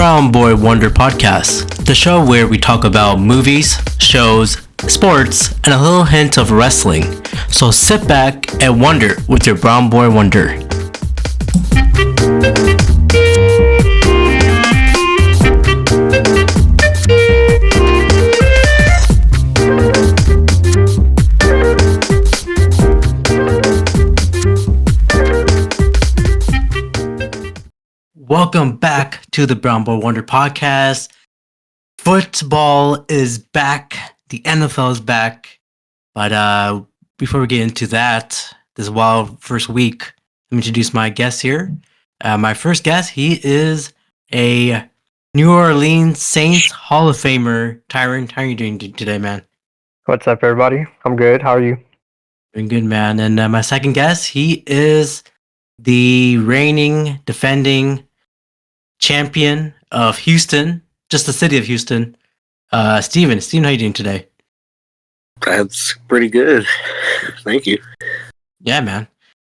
Brown Boy Wonder podcast, the show where we talk about movies, shows, sports, and a little hint of wrestling. So sit back and wonder with your Brown Boy Wonder. Welcome back to the Brown Boy Wonder podcast. Football is back. The NFL is back. But before we get into that, this wild first week, let me introduce my guest here. My first guest, he is a New Orleans Saints Hall of Famer, Tyren. How are you doing today, man? What's up, everybody? I'm good. How are you? Doing good, man. And my second guest, he is the reigning, defending champion of Houston, just the city of Houston. Steven, how you doing today? That's pretty good. Thank you. Yeah, man.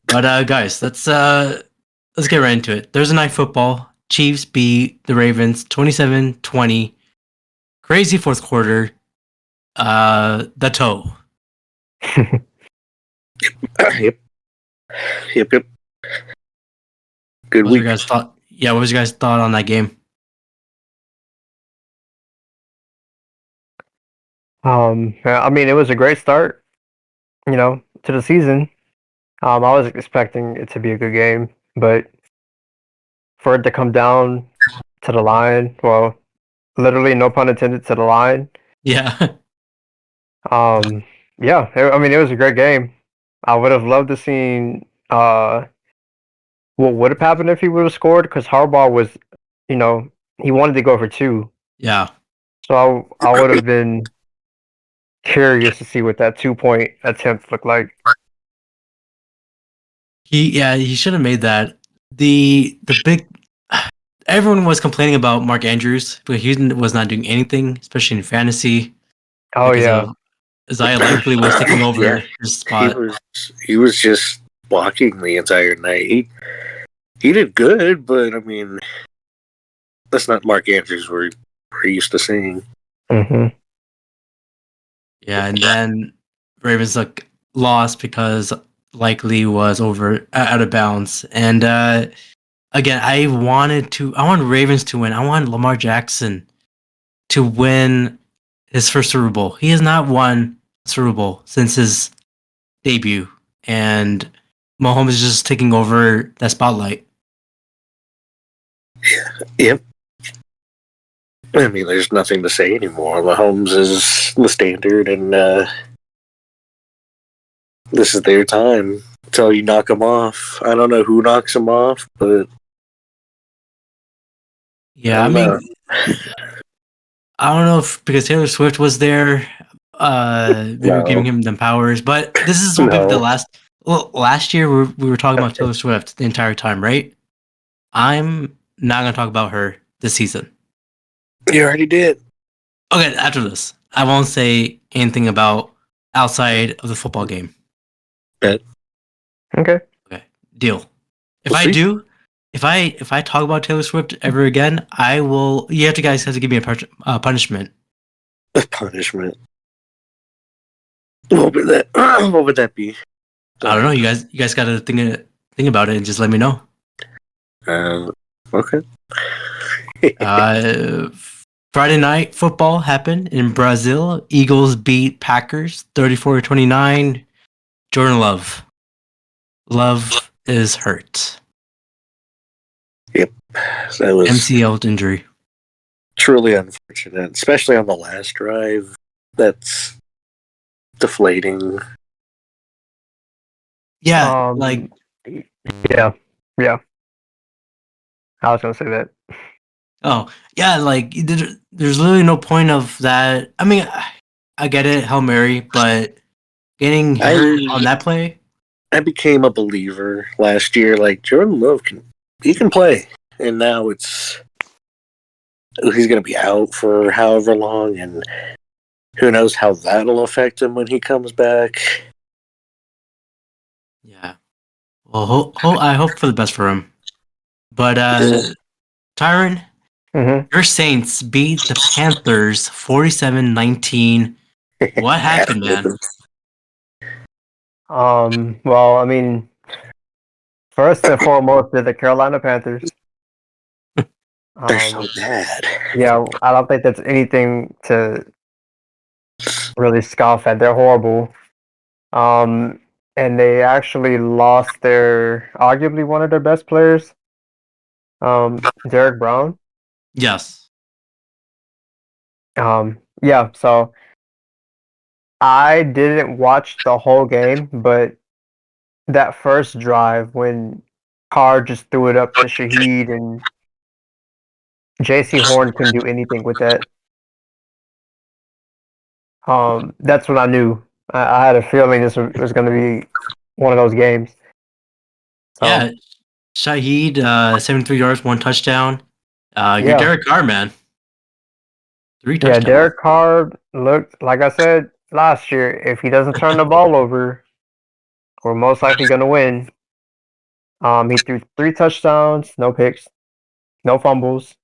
But guys, let's get right into it. Thursday night football. Chiefs beat the Ravens 27-20. Crazy fourth quarter. The toe. Yep. Good What was week. your guys' thought? Yeah, what was your guys' thought on that game? I mean, it was a great start, to the season. I was expecting it to be a good game, but for it to come down to the line, well, literally no pun intended to the line. Yeah. Yeah, it was a great game. I would have loved to seen what would have happened if he would have scored, because Harbaugh was, he wanted to go for two. Yeah. So I would have been curious to see what that 2-point attempt looked like. He should have made that. The big everyone was complaining about Mark Andrews, but he was not doing anything, especially in fantasy. Oh yeah, Isaiah likely was taking over Yeah. his spot. He was just blocking the entire night. He did good, but I mean, that's not Mark Andrews we're used to seeing. hmm Yeah, and then Ravens lost because likely was out of bounds. And again, I want Ravens to win. I want Lamar Jackson to win his first Super Bowl. He has not won a Super Bowl since his debut, and Mahomes is just taking over that spotlight. Yep. I mean, there's nothing to say anymore. Mahomes is the standard, and this is their time until you knock him off. I don't know who knocks him off, but Yeah, I mean, I don't know if because Taylor Swift was there, maybe No. giving him them powers, but this is will be No. the last. Well, last year we were talking about Taylor Swift the entire time, right? I'm not gonna talk about her this season. You already did. Okay, after this, I won't say anything about outside of the football game. Bet. Okay. Deal. If We'll I see. do, if I talk about Taylor Swift ever again, I will. You guys have to give me a punishment. Punishment. What would that? What would that be? I don't know. You guys got to think about it and just let me know. Okay. Friday night football happened in Brazil. Eagles beat Packers 34-29. Jordan Love is hurt. That was MCL injury. truly unfortunate, especially on the last drive. That's deflating. Yeah, Yeah. I was gonna say that. oh yeah, there's literally no point of that. I mean, I get it, Hail Mary, but getting hurt on that play. I became a believer last year. Like Jordan Love can play, and now he's going to be out for however long, and who knows how that'll affect him when he comes back. Yeah. Well, I hope for the best for him. But Tyron, Mm-hmm. Your Saints beat the Panthers 47-19. What happened, man? Well, I mean, first and foremost, they're the Carolina Panthers. They're so Um, bad. yeah, I don't think that's anything to really scoff at. They're horrible. And they actually lost their arguably one of their best players, Derek Brown. Yes. Yeah, so I didn't watch the whole game, but that first drive when Carr just threw it up to Shaheed and JC Horn couldn't do anything with that. That's when I knew. I had a feeling this was going to be one of those games. So, Yeah. Shaheed, 73 yards, 1 touchdown. You're yeah. Derek Carr, man. 3 Yeah, touchdowns. Derek Carr looked, like I said last year, if he doesn't turn the ball over, we're most likely going to win. He threw 3 touchdowns, no picks, no fumbles.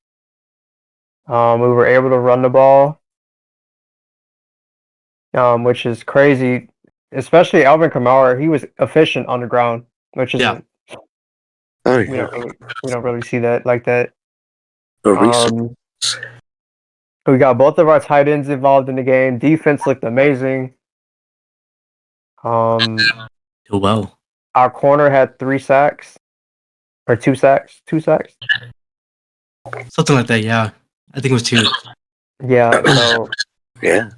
We were able to run the ball, which is crazy. Especially Alvin Kamara, he was efficient on the ground, which Yeah. isn't Oh we yeah. don't really see that like that. A recent. We got both of our tight ends involved in the game. Defense looked amazing. Do well. Our corner had 3 sacks or 2 sacks, 2 sacks. Something like that, yeah. I think it was 2. Yeah, so Yeah.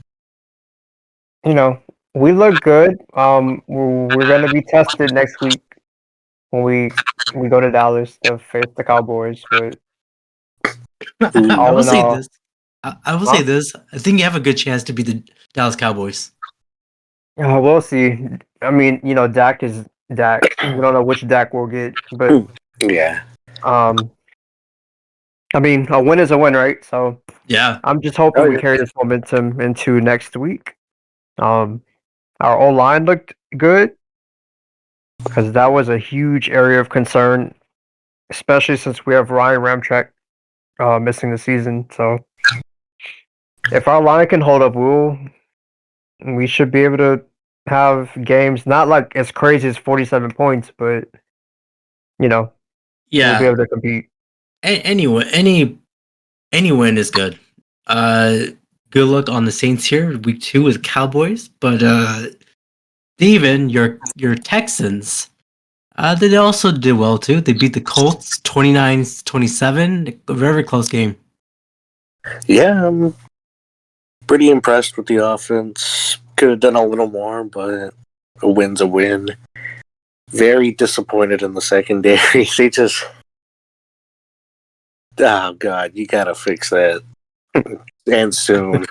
you know we look good. We're gonna be tested next week when we go to Dallas to face the Cowboys. But I all will in say all, this. I will say huh? this. I think you have a good chance to beat the Dallas Cowboys. We'll see. I mean, Dak is Dak. We don't know which Dak we'll get, but Yeah. um, I mean, a win is a win, right? So Yeah. I'm just Oh hoping we yeah. carry this momentum into next week. Um, our O line looked good because that was a huge area of concern, especially since we have Ryan Ramczyk missing the season. So if our line can hold up, we should be able to have games not like as crazy as 47 points, but we'll be Yeah. able to compete. Anyway, any win is good. Uh, good luck on the Saints here. Week 2 is Cowboys, but Steven, your Texans, they also did well too. They beat the Colts 29-27. A very close game. Yeah. I'm pretty impressed with the offense. Could have done a little more, but a win's a win. Very disappointed in the secondary. They just. Oh God, you gotta fix that, and soon.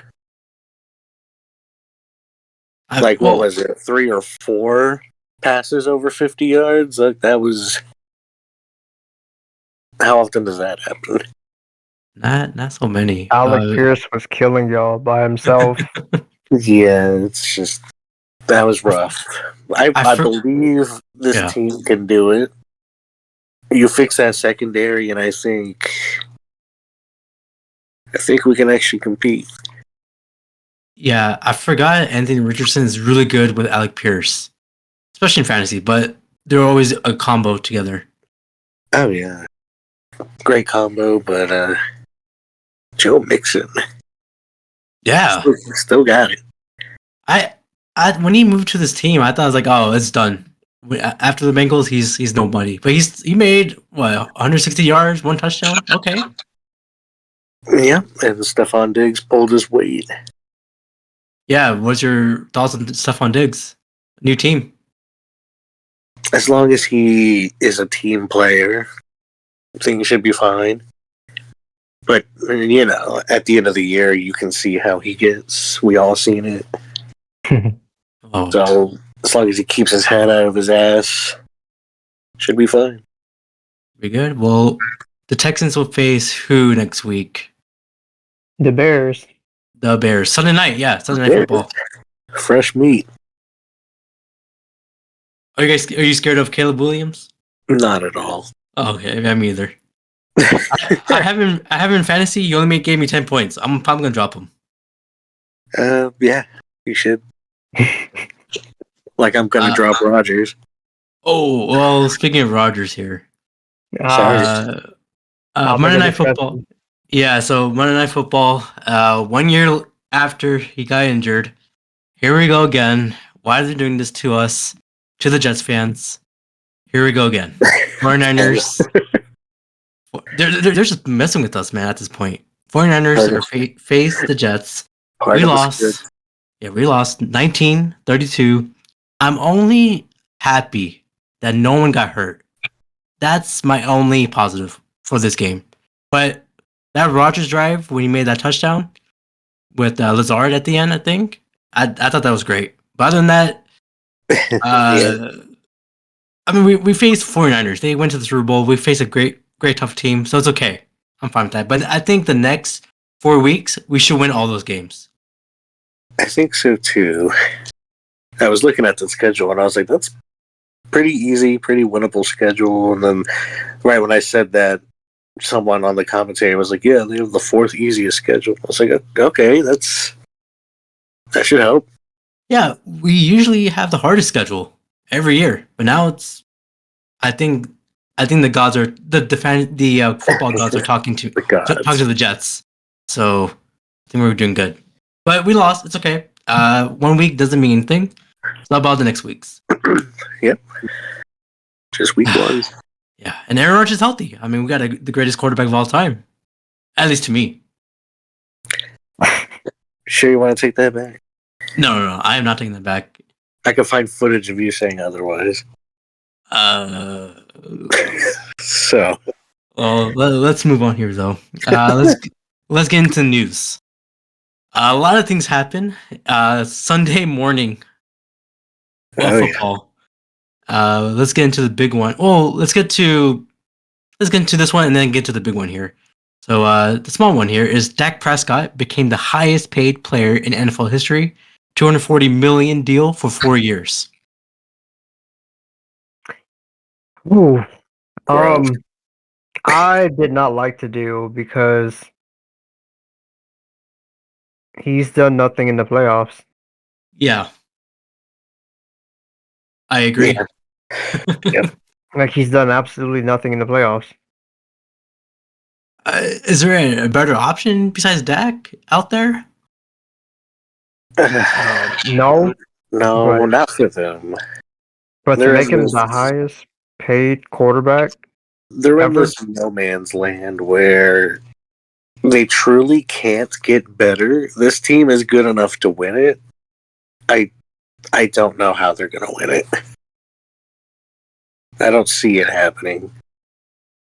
Like what was it? 3 or 4 passes over 50 yards? Like that was. How often does that happen? Not so many. Alec Pierce was killing y'all by himself. Yeah, it's just that was rough. I believe this Yeah. team can do it. You fix that secondary, and I think we can actually compete. Yeah, I forgot Anthony Richardson is really good with Alec Pierce, especially in fantasy, but they're always a combo together. Oh yeah, great combo, but Joe Mixon, Yeah, still got it. I when he moved to this team, I thought I was like, oh, it's done. After the Bengals, he's nobody. But he made what 160 yards, 1 touchdown. Okay. Yeah, and Stephon Diggs pulled his weight. Yeah, what's your thoughts on Stephon Diggs? New team. As long as he is a team player, I think he should be fine. But at the end of the year, you can see how he gets. We all seen it. Oh, So as long as he keeps his head out of his ass, should be fine. be good. Well, the Texans will face who next week? The Bears. The Bears. Sunday night. Yeah, Sunday night football. Fresh meat. Are you scared of Caleb Williams? Not at all. Oh, okay, I'm either. I have him in fantasy. You only gave me 10 points. I'm probably gonna drop him. Yeah, you should. Like I'm gonna drop Rogers. Oh well, speaking of Rogers here, Sorry. I'll make Monday a Night Football. discussion. Yeah, so Monday Night Football. 1 year after he got injured, here we go again. Why are they doing this to us, to the Jets fans? Here we go again. 49ers. They're just messing with us, man. At this point, 49ers are face the Jets. We lost. Yeah, we lost 19-32. I'm only happy that no one got hurt. That's my only positive for this game. But that Rodgers drive when he made that touchdown with Lazard at the end, I think I thought that was great. But other than that, Yeah. I mean, we faced 49ers. They went to the Super Bowl. We faced a great tough team, so it's okay. I'm fine with that. But I think the next 4 weeks we should win all those games. I think so too. I was looking at the schedule and I was like, that's pretty easy, pretty winnable schedule. And then right when I said that, someone on the commentary was like, yeah, they have the fourth easiest schedule. I was like, okay, that should help. Yeah, we usually have the hardest schedule every year, but now it's. I think the gods are the football gods are talking to the Jets. So I think we're doing good, but we lost. It's okay. 1 week doesn't mean anything. It's not about the next weeks. Yep. Just week one. Yeah, and Aaron Rodgers is healthy. I mean, we got the greatest quarterback of all time, at least to me. Sure, you want to take that back? No, I am not taking that back. I can find footage of you saying otherwise. So, well, let's move on here though. Let's get into news. A lot of things happen. Sunday morning football. Yeah. Let's get into the big one. Well, let's get into this one and then get to the big one here. So the small one here is Dak Prescott became the highest paid player in NFL history, $240 million deal for 4 years. Ooh. I did not like the deal because he's done nothing in the playoffs. Yeah. I agree. Yeah. Yep. Like, he's done absolutely nothing in the playoffs. Is there a better option besides Dak out there? No. No, not for them. But to make him the highest paid quarterback, they're in this no man's land where they truly can't get better. This team is good enough to win it. I don't know how they're going to win it. I don't see it happening.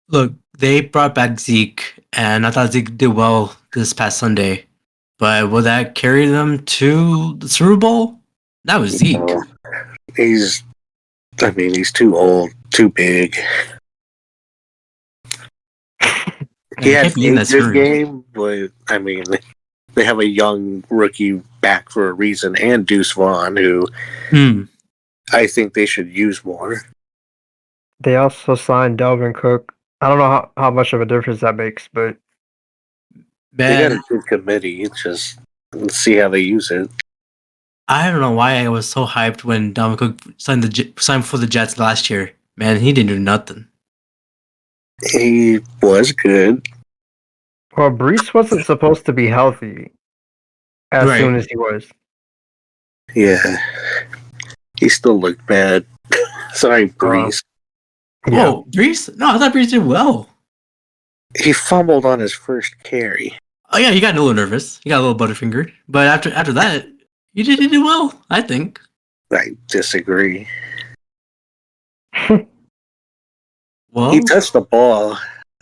Look, they brought back Zeke, and I thought Zeke did well this past Sunday. But will that carry them to the Super Bowl? That was Zeke. No. He's too old, too big. He had a good game, but I mean, they have a young rookie back for a reason, and Deuce Vaughn, who I think they should use more. They also signed Dalvin Cook. I don't know how much of a difference that makes, but they got a good committee. Just let's see how they use it. I don't know why I was so hyped when Dalvin Cook signed for the Jets last year. Man, he didn't do nothing. He was good. Well, Brees wasn't supposed to be healthy as soon as he was. Yeah. He still looked bad. Sorry, Brees. Yeah. Oh, Brees? No, I thought Brees did well. He fumbled on his first carry. Oh, yeah, he got a little nervous. He got a little butterfingered. But after that, he did well, I think. I disagree. Well, he touched the ball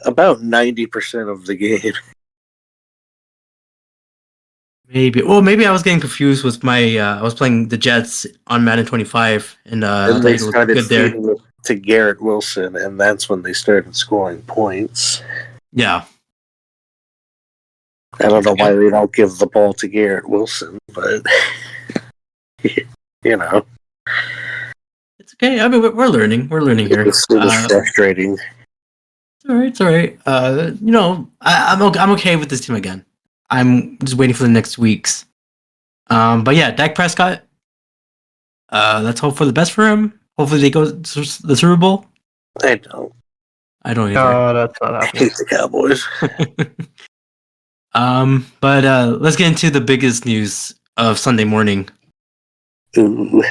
about 90% of the game. Maybe I was getting confused with my. I was playing the Jets on Madden 25, and they started feeding it to Garrett Wilson, and that's when they started scoring points. Yeah. I don't know why they don't give the ball to Garrett Wilson, but you know, it's okay. I mean, we're learning. We're learning here. It's frustrating. It's all right. It's all right. I'm okay with this team again. I'm just waiting for the next weeks. But yeah, Dak Prescott. Let's hope for the best for him. Hopefully they go to the Super Bowl. I don't. I don't either. No, that's not I happening. hate the Cowboys. But let's get into the biggest news of Sunday morning. Ooh.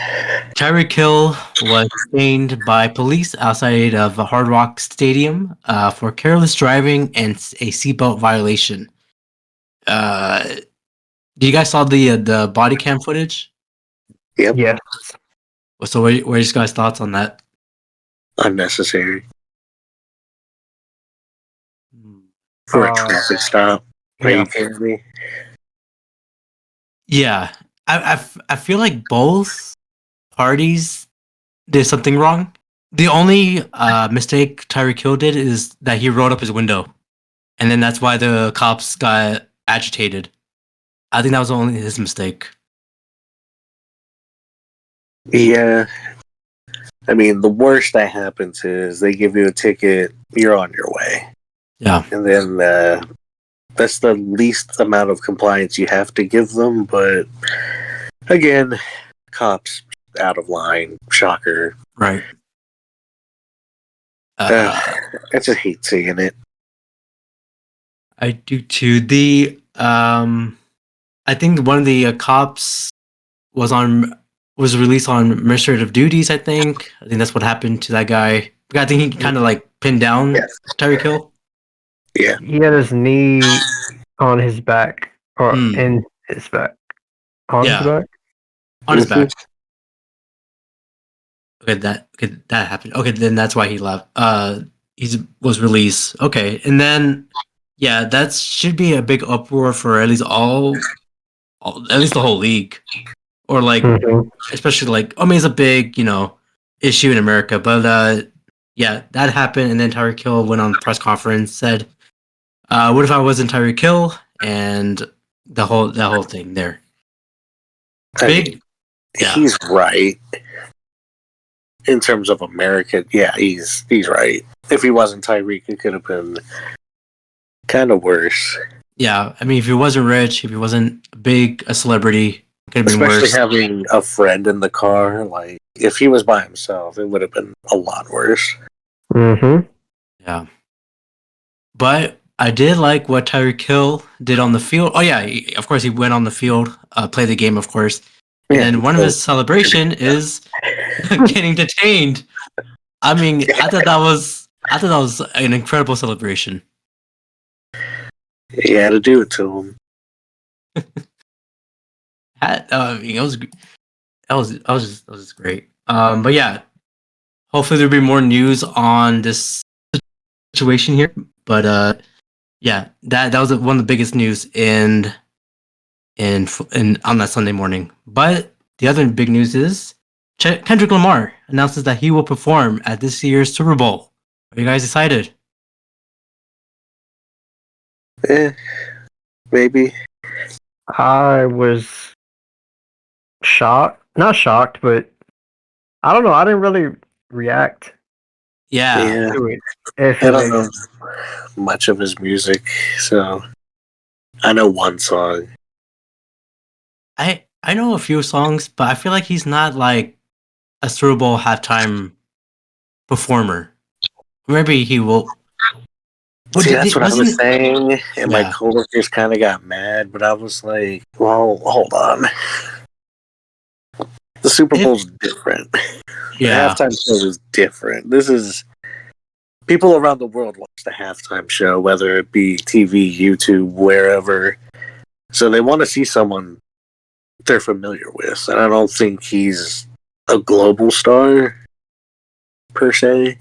Tyreek Hill was detained by police outside of Hard Rock Stadium for careless driving and a seatbelt violation. Do you guys saw the body cam footage? Yep. Yes. So what are you guys' thoughts on that? Unnecessary. For a traffic stop. Are Yeah. you kidding me? Yeah, I feel like both parties did something wrong. The only mistake Tyreek Hill did is that he rolled up his window, and then that's why the cops got agitated. I think that was only his mistake. Yeah. I mean, the worst that happens is they give you a ticket, you're on your way. Yeah. And then that's the least amount of compliance you have to give them. But again, cops out of line. Shocker. Right. I just hate seeing it. I do too. I think one of the cops was released on administrative duties. I think that's what happened to that guy. I think he kind of like pinned down Tyreek Hill. Yeah. He had his knee on his back or in his back. On his back? On his back. Okay, that happened. Okay, then that's why he left. He was released. Okay, and then yeah, that should be a big uproar for at least at least the whole league, or like especially like it's a big issue in America. But yeah, that happened, and then Tyreek Hill went on press conference, said, "What if I wasn't Tyreek Hill?" And that whole thing there. He's right. In terms of America, yeah, he's right. If he wasn't Tyreek, it could have been kind of worse. Yeah, I mean, if he wasn't rich, if he wasn't a celebrity, it could have been worse. Especially having a friend in the car. Like, if he was by himself, it would have been a lot worse. Mm-hmm. Yeah. But I did like what Tyreek Hill did on the field. Oh, yeah, of course, he went on the field, played the game, of course. And then one of his celebration is getting detained. I mean, I thought that was an incredible celebration. He had to do it to him. It was just great. But yeah, hopefully there'll be more news on this situation here. But yeah, that was one of the biggest news in on that Sunday morning. But the other big news is Kendrick Lamar announces that he will perform at this year's Super Bowl. Are you guys excited? Maybe. I was shocked. Not shocked, but I don't know. I didn't really react. Yeah. To it. I don't know much of his music, so I know one song. I know a few songs, but I feel like he's not like a Super Bowl halftime performer. Maybe he will. See, that's what I was saying, and my coworkers kind of got mad, but I was like, well, hold on. The Super Bowl's different. Yeah. The halftime show is different. This is... People around the world watch the halftime show, whether it be TV, YouTube, wherever. So they want to see someone they're familiar with, and I don't think he's a global star, per se.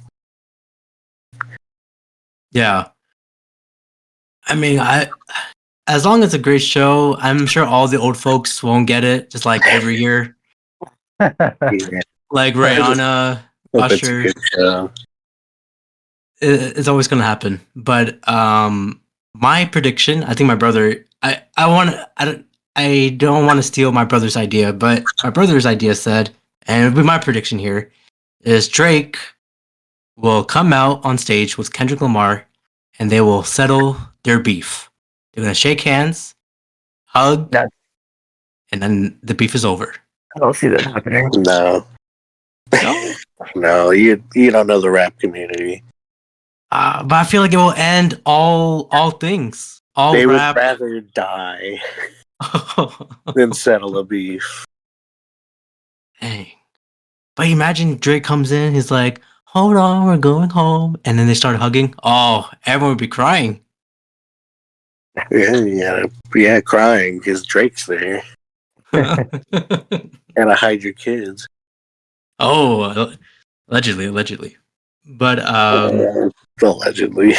Yeah. I mean, as long as it's a great show, I'm sure all the old folks won't get it, just like every year. Like Rihanna, Usher. It's always gonna happen. But my prediction, I think my brother, I don't want to steal my brother's idea, but my brother's idea said, and it'll be my prediction here, is Drake will come out on stage with Kendrick Lamar and they will settle their beef. They're gonna shake hands, hug, Yeah. and then the beef is over. I don't see that happening. No, No, no, you don't know the rap community. but I feel like it will end all things, all They would rap. rather die than settle a beef. Dang. But imagine Drake comes in, he's like, "Hold on, we're going home," and then they start hugging. Oh, everyone would be crying. Yeah, crying because Drake's there. And I hide your kids. Oh, allegedly. But Allegedly.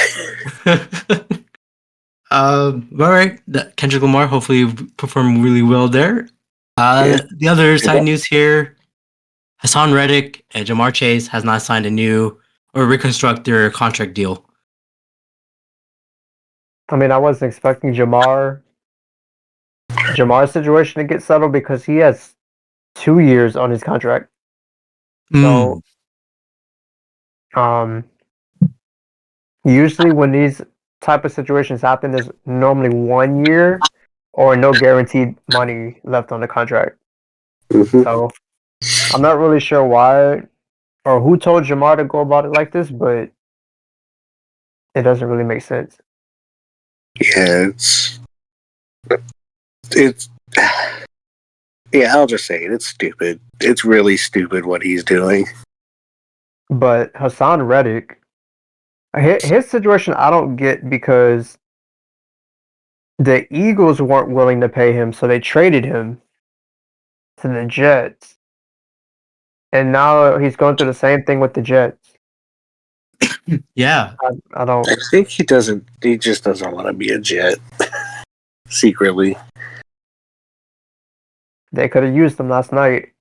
all right. Kendrick Lamar hopefully performed really well there. The other side news here: Hassan Reddick and Jamar Chase has not signed a new or reconstruct their contract deal. I mean, I wasn't expecting Jamar's situation to get settled because he has 2 years on his contract. So, usually when these type of situations happen, there's normally 1 year or no guaranteed money left on the contract. Mhm. So, I'm not really sure why or who told Jamar to go about it like this, but it doesn't really make sense. Yeah, it's yeah, I'll just say it. It's stupid. It's really stupid what he's doing. But Hassan Reddick, his situation I don't get because the Eagles weren't willing to pay him, so they traded him to the Jets. And now he's going through the same thing with the Jets. Yeah. I don't. I think he doesn't. He just doesn't want to be a Jet. Secretly. They could have used him last night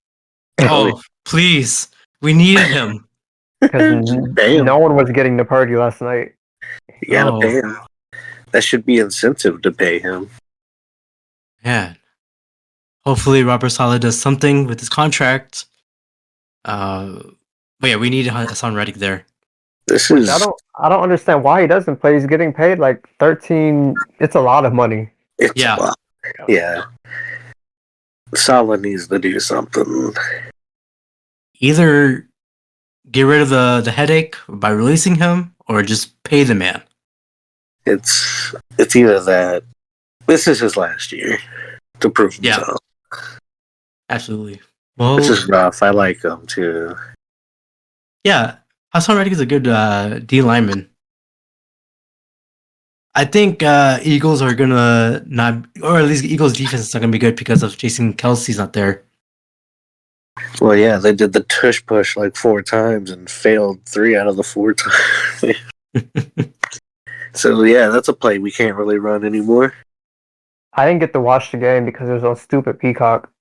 Oh, please. We needed him. because Pay him. no one was getting the party last night. You gotta No. pay him. That should be incentive to pay him. Yeah. Hopefully Robert Saleh does something with his contract. But yeah, we need Hassan Reddick there. This Which is I don't understand why he doesn't play. He's getting paid like 13. It's a lot of money. it's Yeah. a lot. Yeah. Salah needs to do something. Either get rid of the headache by releasing him or just pay the man. It's either that. This is his last year to prove himself. Absolutely. Well, This is rough. I like him too. yeah, Hassan Reddick is a good D lineman. I think Eagles are gonna not, or at least Eagles defense is not gonna be good because of Jason Kelsey's not there. Well, yeah, they did the tush push like 4 times and failed 3 out of the 4 times. So yeah, that's a play we can't really run anymore. I didn't get to watch the game because it was on stupid Peacock.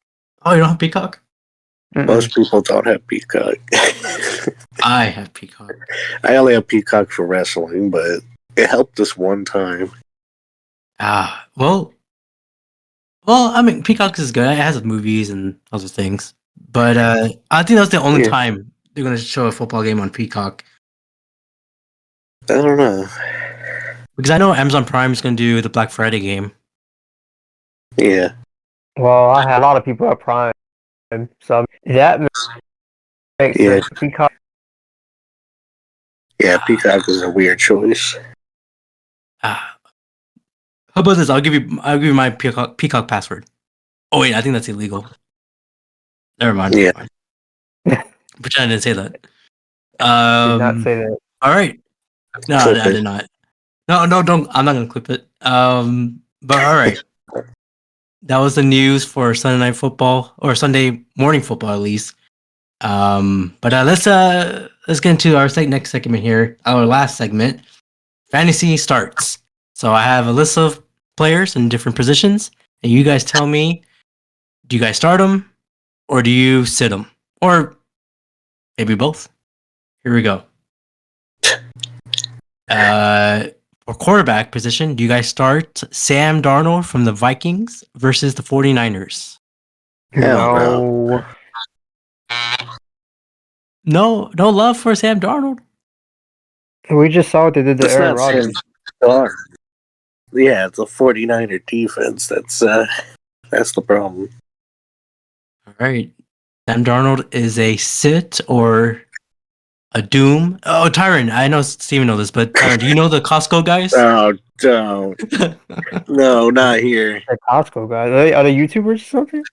Oh, you don't have Peacock? Most people don't have Peacock. I have Peacock. I only have Peacock for wrestling, but it helped us one time. Well, I mean, Peacock is good. It has movies and other things, but I think that's the only Yeah. time they're gonna show a football game on Peacock. I don't know. Because I know Amazon Prime is gonna do the Black Friday game. Yeah. Well, I had a lot of people at Prime, so that makes Yeah. sense. Peacock. Yeah, Peacock is a weird choice. How about this? I'll give you my Peacock password. Oh wait, I think that's illegal. Never mind. Yeah. Pretend I didn't say that. Did not say that. All right. No, Clip I it. did not. No, don't. I'm not gonna clip it. But all right. That was the news for Sunday Night Football or Sunday morning football at least. But let's get into our next segment here. Our last segment, fantasy starts. So I have a list of players in different positions, and you guys tell me: do you guys start them, or do you sit them, or maybe both? Here we go. For quarterback position, do you guys start Sam Darnold from the Vikings versus the 49ers? Hell No. No love for Sam Darnold. We just saw what they did to That's Aaron not Sam. Rodgers. are. Yeah, it's a 49er defense. That's the problem. All right. Sam Darnold is a sit or a doom. Oh, Tyren. I know Steven knows this, but Tyren, do you know the Costco guys? Oh, don't. No, not here. The Costco guys. Are they YouTubers or something?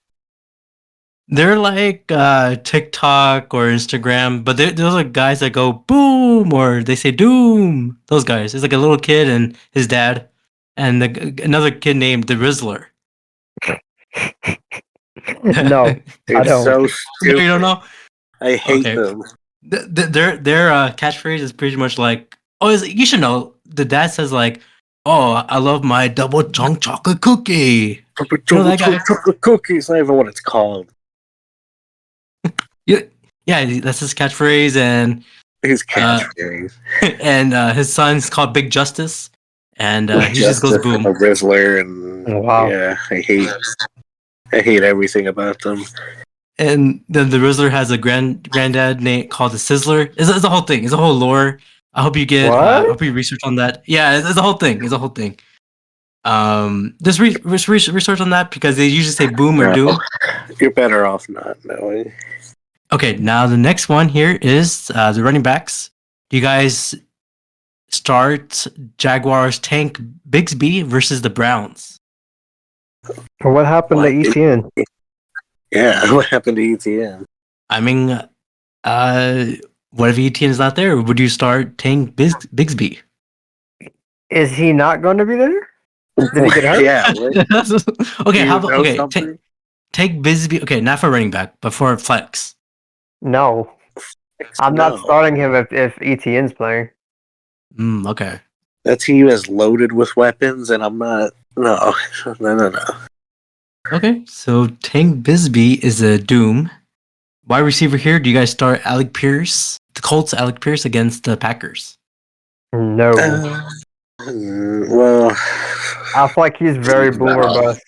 They're like TikTok or Instagram, but those are guys that go boom or they say doom. Those guys. It's like a little kid and his dad, and another kid named the Rizzler. No, I It's don't. so You don't stupid. know? I hate Okay. them. Their catchphrase is pretty much like, oh, you should know. The dad says like, oh, I love my double chunk chocolate cookie. You know that guy? Chocolate cookies. Not even what it's called. Yeah, that's his catchphrase, and His catchphrase. and his son's called Big Justice, and he just goes Justice boom. and a Rizzler, and Oh, wow. yeah, I hate everything about them. And then the Rizzler has a granddad name called the Sizzler. It's a whole thing. It's a whole lore. I hope you get. I What? hope you research on that. Yeah, it's a whole thing. It's a whole thing. Just research on that because they usually say boom or No, doom. you're better off not knowing. Okay, now the next one here is the running backs. Do you guys start Jaguars Tank Bigsby versus the Browns? What happened What? to ETN? Yeah, what happened to ETN? I mean, what if ETN is not there? Would you start Tank Bigsby? Is he not going to be there? Did he get hurt? Yeah. What? Okay, Do how you about know okay? something? Take Bisbee. Okay, not for running back, but for flex. No. I'm not No. starting him if ETN's playing. Okay. That team is loaded with weapons, and I'm not. No, no. Okay, so Tank Bisbee is a doom. Wide receiver here. Do you guys start Alec Pierce, the Colts, Alec Pierce against the Packers? No. Well, I feel like he's very boomer bust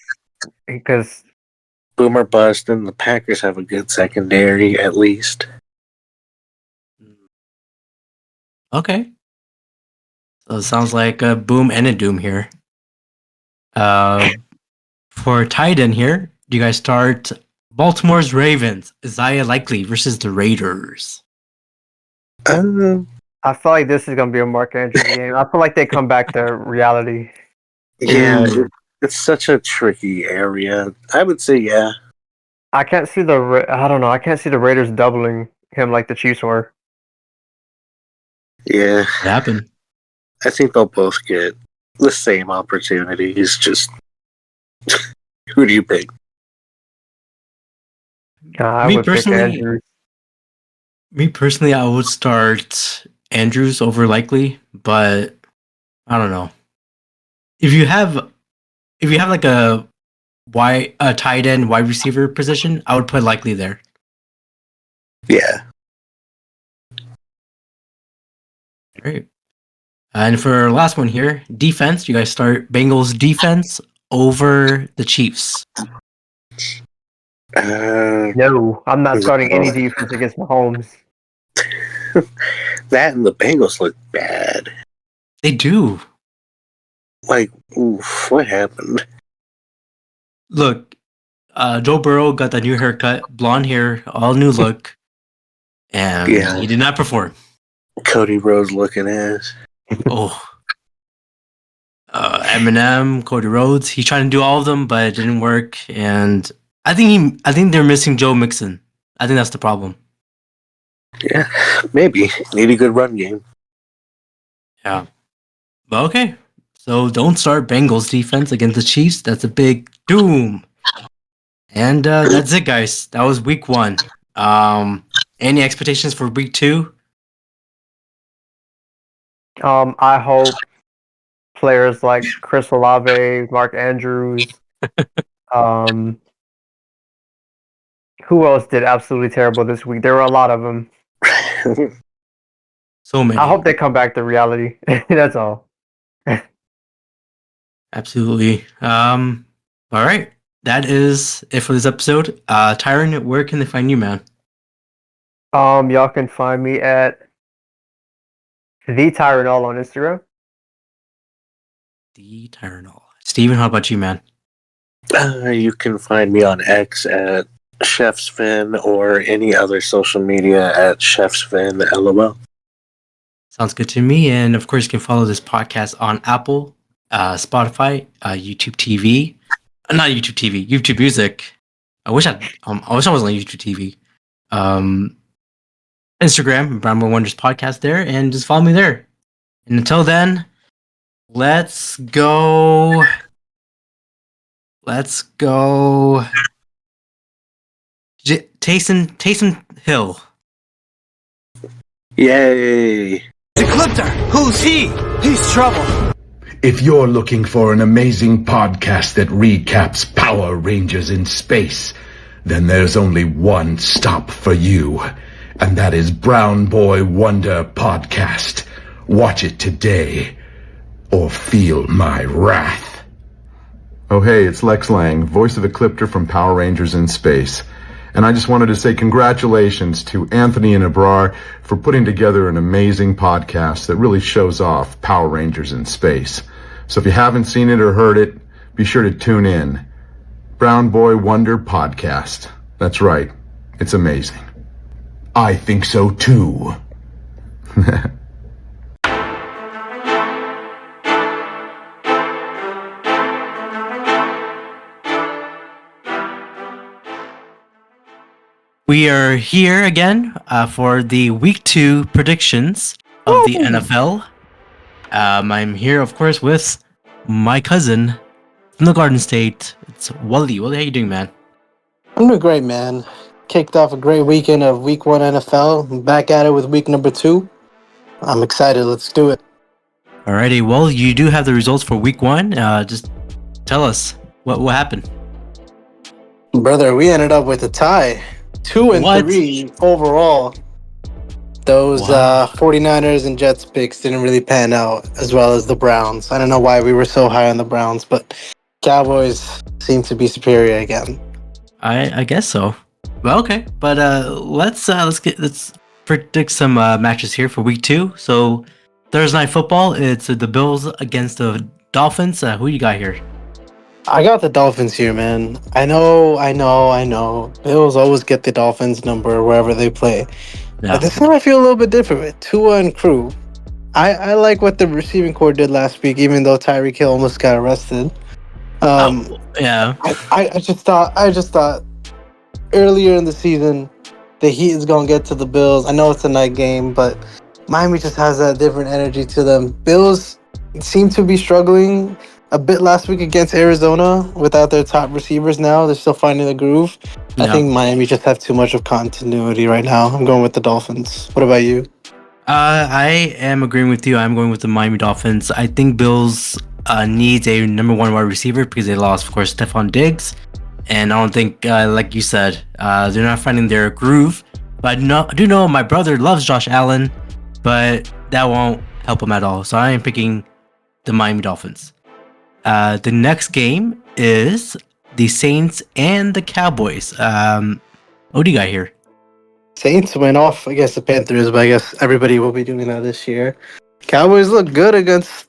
because boomer bust, and the Packers have a good secondary at least. Okay. So it sounds like a boom and a doom here. For Titan here, do you guys start Baltimore's Ravens, Isaiah Likely versus the Raiders? I feel like this is going to be a Mark Andrews game. I feel like they come back to reality. Yeah, Ooh. it's such a tricky area. I would say, yeah. I can't see I don't know. I can't see the Raiders doubling him like the Chiefs were. Yeah. What happened? I think they'll both get the same opportunities. Just who do you pick? I Me would pick personally, Andrews. I would start Andrews over Likely, but I don't know. If you have like a tight end wide receiver position, I would put Likely there. Yeah. Right. And for our last one here, defense. You guys start Bengals defense over the Chiefs. No, I'm not starting any defense against Mahomes. That and the Bengals look bad. They do. Like, oof, what happened? Look, Joe Burrow got that new haircut, blonde hair, all new look, and Yeah. he did not perform. Cody Rhodes looking ass. Oh, Eminem, Cody Rhodes. He tried to do all of them, but it didn't work. And I think they're missing Joe Mixon. I think that's the problem. Yeah, maybe. Need a good run game. Yeah. But okay. So don't start Bengals defense against the Chiefs. That's a big doom. And that's it, guys. That was week 1. Any expectations for week 2? I hope players like Chris Olave, Mark Andrews, who else did absolutely terrible this week? There were a lot of them. So many. I hope they come back to reality. That's all. Absolutely. All right. That is it for this episode. Tyren, where can they find you, man? Y'all can find me at the Tyren all on Instagram. The Tyren. Steven, how about you, man? You can find me on X at ChefsFin or any other social media at ChefsFin LOL. Sounds good to me. And of course, you can follow this podcast on Apple, Spotify, YouTube TV, not YouTube TV, YouTube Music. I wish I was on YouTube TV. Instagram, Brown Boy Wonders Podcast there, and just follow me there. And until then, let's go. Taysom Hill. Yay! Ecliptor, who's he? He's trouble. If you're looking for an amazing podcast that recaps Power Rangers in space, then there's only one stop for you, and that is Brown Boy Wonder Podcast. Watch it today, or feel my wrath. Oh hey, it's Lex Lang, voice of Ecliptor from Power Rangers in Space. And I just wanted to say congratulations to Anthony and Abrar for putting together an amazing podcast that really shows off Power Rangers in Space. So if you haven't seen it or heard it, be sure to tune in. Brown Boy Wonder Podcast. That's right. It's amazing. I think so too. We are here again for the Week 2 predictions of the NFL. I'm here, of course, with my cousin from the Garden State. It's Wally. Wally, how you doing, man? I'm doing great, man. Kicked off a great weekend of Week 1 NFL. I'm back at it with Week number 2. I'm excited. Let's do it. Alrighty, well, you do have the results for Week 1. Just tell us what happened. Brother, we ended up with a tie. 2-3 overall. Those 49ers and Jets picks didn't really pan out as well as the Browns. I don't know why we were so high on the Browns, but Cowboys seem to be superior again. I guess so. Well, okay, but let's predict some matches here for Week 2. So Thursday Night Football, it's the Bills against the Dolphins. Who you got here? I got the Dolphins here, man. I know. Bills always get the Dolphins number wherever they play. Yeah. But this time I feel a little bit different with Tua and crew. I like what the receiving corps did last week, even though Tyreek Hill almost got arrested. Yeah. I just thought earlier in the season the Heat is gonna get to the Bills. I know it's a night game, but Miami just has that different energy to them. Bills seem to be struggling a bit last week against Arizona without their top receivers now. They're still finding the groove. I think Miami just have too much of continuity right now. I'm going with the Dolphins. What about you? I am agreeing with you. I'm going with the Miami Dolphins. I think Bills needs a number 1 wide receiver because they lost, of course, Stephon Diggs. And I don't think, like you said, they're not finding their groove. But I do know my brother loves Josh Allen, but that won't help him at all. So I am picking the Miami Dolphins. The next game is the Saints and the Cowboys. What do you got here? Saints went off against the Panthers, but I guess everybody will be doing that this year. Cowboys look good against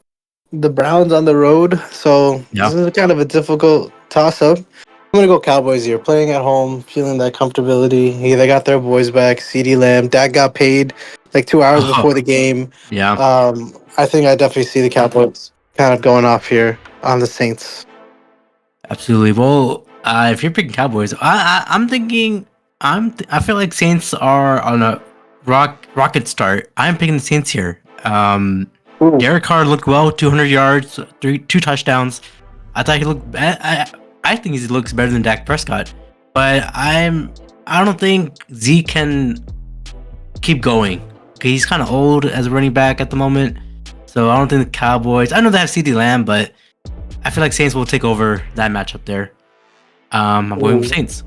the Browns on the road, so This is kind of a difficult toss-up. I'm going to go Cowboys here. Playing at home, feeling that comfortability. They got their boys back. CeeDee Lamb. Dak got paid like 2 hours before the game. Yeah. I think I definitely see the Cowboys kind of going off here on the Saints. Absolutely. Well, if you're picking Cowboys, I'm thinking I feel like Saints are on a rocket start. I'm picking the Saints here. Derek Carr looked well, 200 yards, 2 touchdowns. I thought he looked. I think he looks better than Dak Prescott, but I don't think Zeke can keep going. Okay, he's kind of old as a running back at the moment, so I don't think the Cowboys. I know they have CeeDee Lamb, but I feel like Saints will take over that matchup there. I'm going with Saints.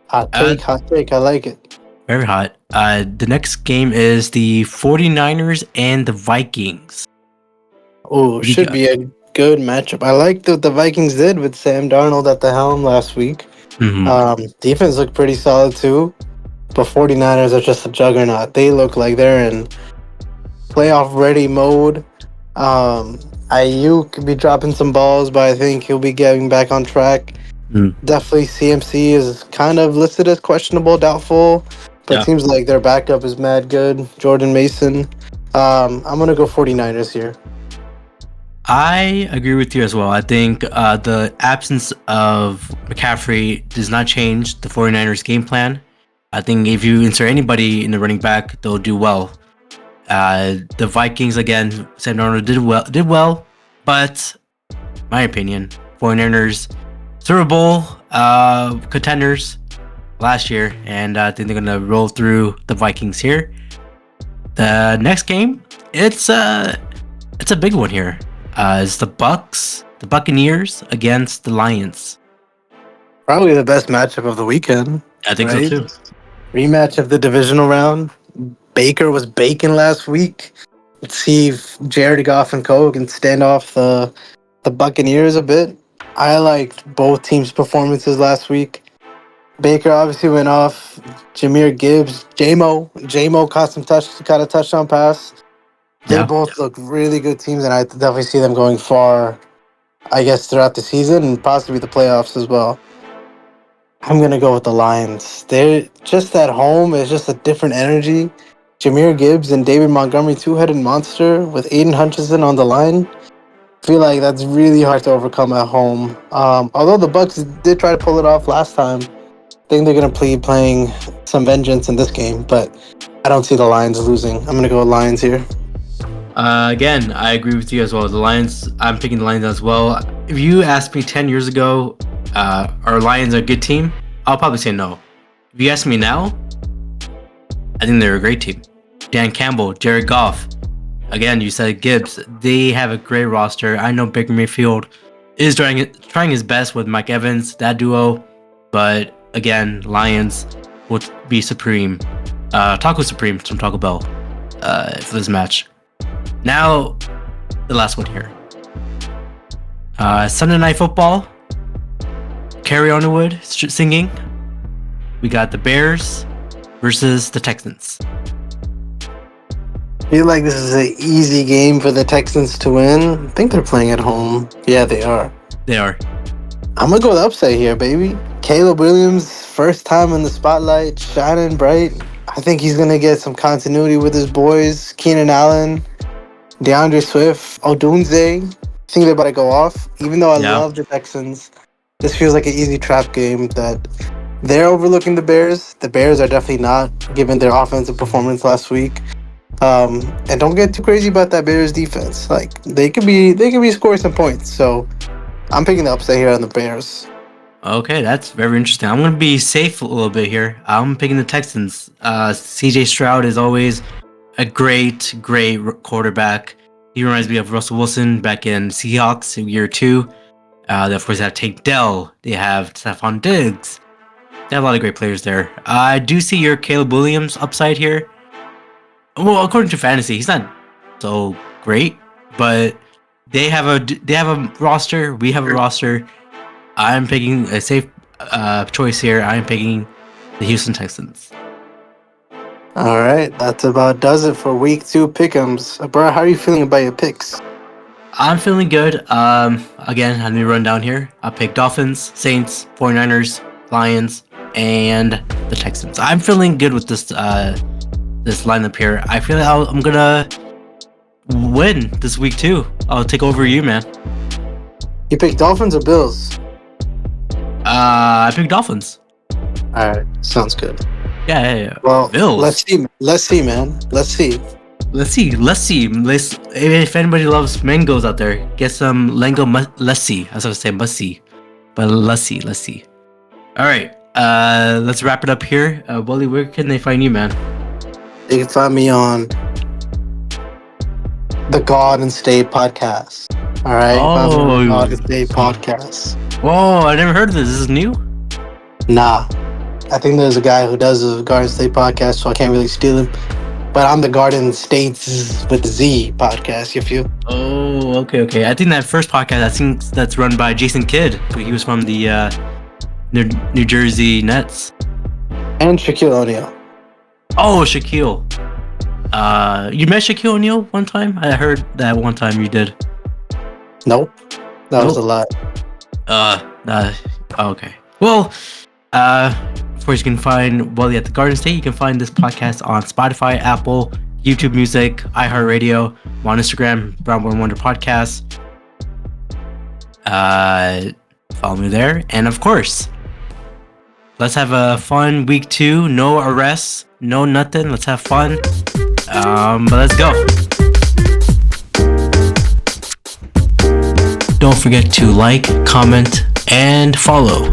Hot take. I like it. Very hot. The next game is the 49ers and the Vikings. Oh, should be a good matchup. I like what the Vikings did with Sam Darnold at the helm last week. Defense looked pretty solid too. But 49ers are just a juggernaut. They look like they're in playoff ready mode. Ayuk could be dropping some balls, but I think he'll be getting back on track. Definitely CMC is kind of listed as questionable, doubtful, but Yeah. it seems like their backup is mad good. Jordan Mason. I'm going to go 49ers here. I agree with you as well. I think the absence of McCaffrey does not change the 49ers game plan. I think if you insert anybody in the running back, they'll do well. The Vikings, again, Sam Darnold did well, but my opinion, 49ers Super Bowl contenders last year, and I think they're gonna roll through the Vikings here. The next game, it's a big one here. It's the Buccaneers against the Lions. Probably the best matchup of the weekend. I think right? so too. Rematch of the divisional round. Baker was baking last week. Let's see if Jared Goff and Co can stand off the Buccaneers a bit. I liked both teams' performances last week. Baker obviously went off. Jameer Gibbs, J-Mo caught a touchdown pass. They Yeah. both look really good teams, and I definitely see them going far, I guess, throughout the season and possibly the playoffs as well. I'm going to go with the Lions. They're just at home. It's just a different energy. Jameer Gibbs and David Montgomery, two-headed monster with Aiden Hutchinson on the line. I feel like that's really hard to overcome at home. Although the Bucks did try to pull it off last time, I think they're going to be playing some vengeance in this game, but I don't see the Lions losing. I'm going to go with Lions here. Again, I agree with you as well. The Lions, I'm picking the Lions as well. If you asked me 10 years ago, are Lions a good team? I'll probably say no. If you ask me now, I think they're a great team. Dan Campbell, Jared Goff. Again, you said Gibbs. They have a great roster. I know Baker Mayfield is trying his best with Mike Evans, that duo. But again, Lions will be supreme. Taco Supreme from Taco Bell for this match. Now, the last one here. Sunday Night Football. Carrie Underwood singing. We got the Bears versus the Texans. I feel like this is an easy game for the Texans to win. I think they're playing at home. Yeah, they are. They are. I'm going to go the upset here, baby. Caleb Williams, first time in the spotlight, shining bright. I think he's going to get some continuity with his boys. Keenan Allen, DeAndre Swift, Odunze. I think they're about to go off. Even though I love the Texans, this feels like an easy trap game that they're overlooking the Bears. The Bears are definitely not, given their offensive performance last week. And don't get too crazy about that Bears defense. Like they could be scoring some points. So I'm picking the upset here on the Bears. Okay, that's very interesting. I'm going to be safe a little bit here. I'm picking the Texans. CJ Stroud is always a great quarterback. He reminds me of Russell Wilson back in Seahawks in year 2. They of course have Tank Dell. They have Stephon Diggs. They have a lot of great players there. I do see your Caleb Williams upside here. Well, according to fantasy, he's not so great, but they have a roster. We have a roster. I'm picking a safe choice here. I'm picking the Houston Texans. All right, that's about does it for week 2 pick'ems. Abrar, how are you feeling about your picks? I'm feeling good. Again, let me run down here. I picked Dolphins, Saints, 49ers, Lions, and the Texans. I'm feeling good with this this lineup here. I feel like I'm gonna win this week too. I'll take over you, man. You picked Dolphins or Bills? I picked Dolphins. All right, sounds good. Yeah. Well, Bills. let's see, man. Let's see. If anybody loves mangoes out there, get some mango lassi. I was gonna say musty, but lassi. All right. Let's wrap it up here. Wally, where can they find you, man? You can find me on the Garden State podcast. All right. Oh. Garden State podcast. Whoa, I never heard of this. This is new. Nah, I think there's a guy who does a Garden State podcast, so I can't really steal him. But I'm the Garden States with the Z podcast. You feel? Oh, okay. I think that first podcast, that's run by Jason Kidd. He was from the New Jersey Nets. And Shaquille O'Neal. Oh, Shaquille. You met Shaquille O'Neal one time? I heard that one time you did. Nope. That was a Nope. lot. Okay. Well, of course, you can find Wally at the Garden State. You can find this podcast on Spotify, Apple, YouTube Music, iHeartRadio. I'm on Instagram, Brown Boy Wonder Podcast. Follow me there. And of course, let's have a fun week 2. No arrests, no nothing. Let's have fun. But let's go. Don't forget to like, comment, and follow.